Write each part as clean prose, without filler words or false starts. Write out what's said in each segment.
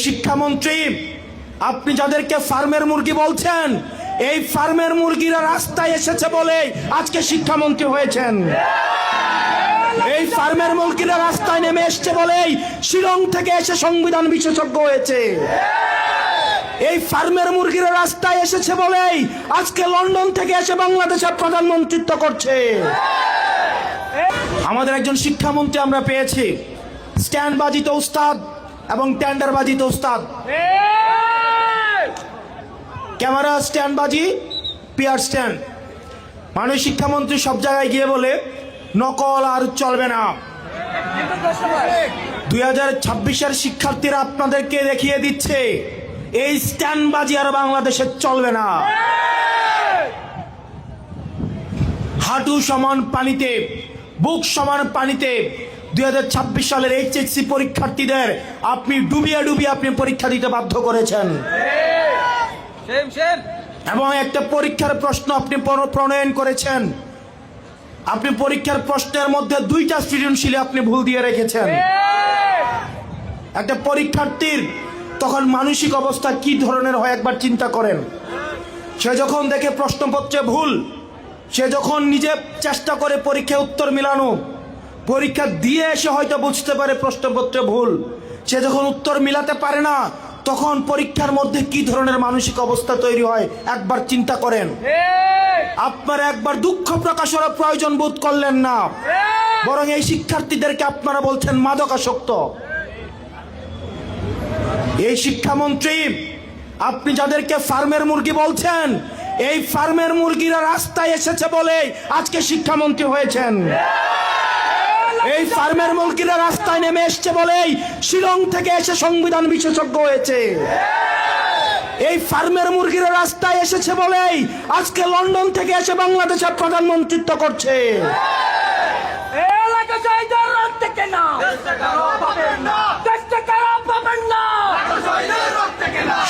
শিক্ষামন্ত্রী, আপনি যাদেরকে ফার্মের মুরগি বলছেন, এই ফার্মের মুরগিরা রাস্তায় এসেছে বলেই আজকে শিক্ষামন্ত্রী হয়েছেন। এই ফার্মের মুরগিরা রাস্তায় নেমে এসছে বলেই শিলং থেকে এসে সংবিধান বিশেষজ্ঞ হয়েছে। এই ফার্মের মুরগিরা রাস্তায় এসেছে বলেই আজকে লন্ডন থেকে এসে বাংলাদেশের প্রধানমন্ত্রিত্ব করছে। আমাদের একজন শিক্ষামন্ত্রী আমরা পেয়েছি, স্ট্যান্ডবাজিতে উস্তাদ এবং টেন্ডারবাজিতে উস্তাদ। ক্যামেরা স্ট্যান্ডবাজি, পিয়ার স্ট্যান্ড। মাননীয় শিক্ষামন্ত্রী সব জায়গায় গিয়ে বলে নকল আর চলবে না। 2026-এর শিক্ষার্থীরা আপনাদেরকে দেখিয়ে দিচ্ছে এই স্ট্যান্ডবাজি আর বাংলাদেশে চলবে না। হাঁটু সমান পানিতে, বুক সমান পানিতে 2026 সালের এইচএসসি পরীক্ষার্থীদের আপনি ডুবিয়ে ডুবিয়ে আপনি পরীক্ষা দিতে বাধ্য করেছেন। এবং একটা পরীক্ষার প্রশ্ন আপনি প্রণয়ন করেছেন। আপনি পরীক্ষার প্রশ্নের মধ্যে 2টা সৃজনশীল আপনি ভুল দিয়ে রেখেছেন। একটা পরীক্ষার্থীর তখন মানসিক অবস্থা কি ধরনের হয় একবার চিন্তা করেন। সে যখন দেখে প্রশ্নপত্রে ভুল, সে যখন নিজে চেষ্টা করে পরীক্ষায় উত্তর মিলানো, পরীক্ষা দিয়ে এসে হয়তো বুঝতে পারে প্রশ্নপত্রে ভুল, সে যখন উত্তর মিলাতে পারে না, তখন পরীক্ষার মধ্যে কি ধরনের মানসিক অবস্থা তৈরি হয় একবার চিন্তা করেন। আপনারা একবার দুঃখ প্রকাশের প্রয়োজন বোধ করলেন না, বরং এই শিক্ষার্থীদেরকে আপনারা বলছেন মাদকাসক্ত। এই শিক্ষামন্ত্রী, আপনি যাদেরকে ফার্মের মুরগি বলছেন, এই ফার্মের মুরগিরা রাস্তায় এসেছে বলেই আজকে শিক্ষামন্ত্রী হয়েছেন। এই ফার্মের মুরগিরা রাস্তায় নেমে এসছে বলেই শিলং থেকে এসে সংবিধান বিশেষজ্ঞ হয়েছে। এই ফার্মের মুরগিরা রাস্তায় এসেছে বলেই আজকে লন্ডন থেকে এসে বাংলাদেশের প্রধানমন্ত্রিত্ব করছে।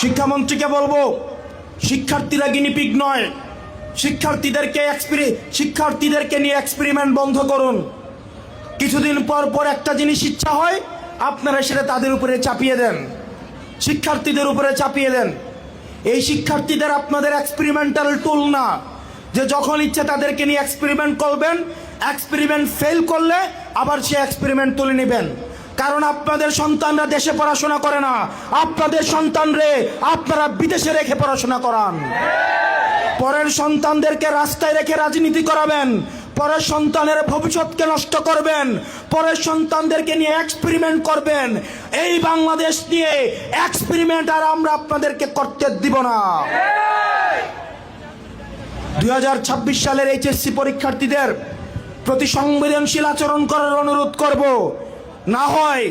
শিক্ষামন্ত্রীকে বলবো, শিক্ষার্থীরা গিনিপিগ নয়। শিক্ষার্থীদেরকে নিয়ে এক্সপেরিমেন্ট বন্ধ করুন। কিছুদিন পর পর একটা জিনিস ইচ্ছা হয়, আপনারা সেটা তাদের উপরে চাপিয়ে দেন, শিক্ষার্থীদের উপরে চাপিয়ে দেন। এই শিক্ষার্থীদের আপনাদের এক্সপেরিমেন্টাল টুল না, যে যখন ইচ্ছে তাদেরকে নিয়ে এক্সপেরিমেন্ট করবেন, এক্সপেরিমেন্ট ফেল করলে আবার সে এক্সপেরিমেন্ট তুলে নেবেন। কারণ আপনাদের সন্তানরা দেশে পড়াশোনা করে না, আপনাদের সন্তানরে আপনারা বিদেশে রেখে পড়াশোনা করান। পরের সন্তানদেরকে রাস্তায় রেখে রাজনীতি করাবেন, পরের সন্তানের ভবিষ্যৎকে নষ্ট করবেন, পরের সন্তানদেরকে নিয়ে এক্সপেরিমেন্ট করবেন। এই বাংলাদেশ নিয়ে এক্সপেরিমেন্ট আর আমরা আপনাদেরকে করতে দিব না। 2026 সালের এইচএসসি পরীক্ষার্থীদের প্রতি সংবেদনশীল আচরণ করার অনুরোধ করব। না হয়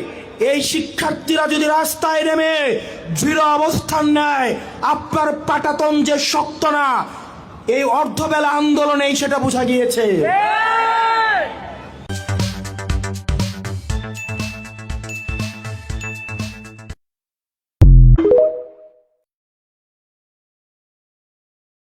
এই শিক্ষার্থীরা যদি রাস্তায় নেমে দৃঢ় অবস্থান নেয়, আপনার পাটাতন যে শক্ত না, এই অর্ধবেলা আন্দোলনেই সেটা বোঝা গিয়েছে।